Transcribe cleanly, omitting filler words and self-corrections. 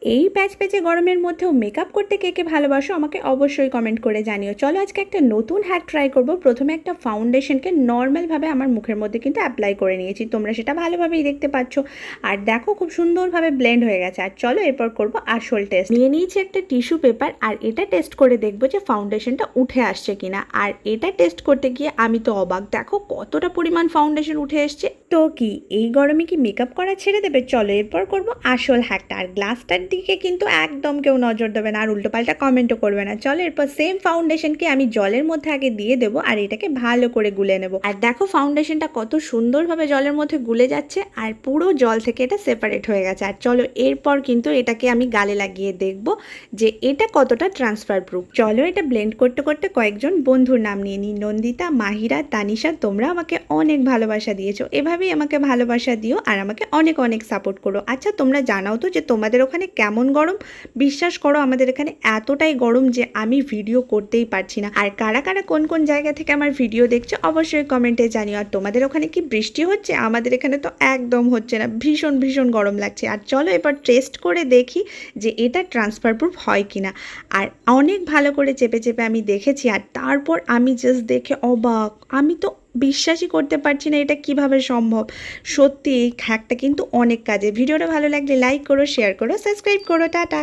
এই প্যাচপ্যাচে গরমের মধ্যেও মেকআপ করতে কে কে ভালোবাসো আমাকে অবশ্যই কমেন্ট করে জানিও। চলো আজকে একটা নতুন হ্যাক ট্রাই করব। প্রথমে একটা ফাউন্ডেশনকে নর্মালভাবে আমার মুখের মধ্যে কিন্তু অ্যাপ্লাই করে নিয়েছি, তোমরা সেটা ভালোভাবেই দেখতে পাচ্ছ। আর দেখো খুব সুন্দরভাবে ব্লেন্ড হয়ে গেছে। আর চলো এরপর করব আসল টেস্ট। নিয়ে নিয়েছি একটা টিস্যু পেপার, আর এটা টেস্ট করে দেখবো যে ফাউন্ডেশনটা উঠে আসছে কিনা। আর এটা টেস্ট করতে গিয়ে আমি তো অবাক, দেখো কতটা পরিমাণ ফাউন্ডেশন উঠে এসছে। তো কি এই গরমে কি মেকআপ করা ছেড়ে দেবে? চলো এরপর করব আসল হ্যাকটা। আর গ্লাসটার দিকে কিন্তু একদম কেউ নজর দেবে না, আর উল্টোপাল্টা কমেন্টও করবে না। চলো এরপর সেম ফাউন্ডেশনকে আমি জলের মধ্যে আগে দিয়ে দেবো, আর এটাকে ভালো করে গুলে নেব। আর দেখো ফাউন্ডেশনটা কত সুন্দরভাবে জলের মধ্যে গুলে যাচ্ছে, আর পুরো জল থেকে এটা সেপারেট হয়ে গেছে। আর চলো এরপর কিন্তু এটাকে আমি গালে লাগিয়ে দেখব যে এটা কতটা ট্রান্সফার প্রুফ। চলো এটা ব্লেন্ড করতে করতে কয়েকজন বন্ধুর নাম নিয়ে নিই। নন্দিতা, মাহিরা, তানিশা, তোমরা আমাকে অনেক ভালোবাসা দিয়েছো, এভাবেই আমাকে ভালোবাসা দিও আর আমাকে অনেক অনেক সাপোর্ট করো। আচ্ছা তোমরা জানাও তো যে তোমাদের ওখানে কেমন গরম। বিশ্বাস করো আমাদের এখানে এতটাই গরম যে আমি ভিডিও করতেই পারছি না। আর কারা কারা কোন কোন জায়গা থেকে আমার ভিডিও দেখছো অবশ্যই কমেন্টে জানিও। আর তোমাদের ওখানে কি বৃষ্টি হচ্ছে? আমাদের এখানে তো একদম হচ্ছে না, ভীষণ ভীষণ গরম লাগছে। আর চলো এবার টেস্ট করে দেখি যে এটা ট্রান্সফার প্রুফ হয় কিনা। আর অনেক ভালো করে চেপে চেপে আমি দেখেছি, আর তারপর আমি জাস্ট দেখে অবাক। আমি তো বিশ্বাসই করতে পারছি না এটা কিভাবে সম্ভব। সত্যি এই হ্যাকটা কিন্তু অনেক কাজে। ভিডিওটা ভালো লাগলে লাইক করো, শেয়ার করো, সাবস্ক্রাইব করো। টাটা।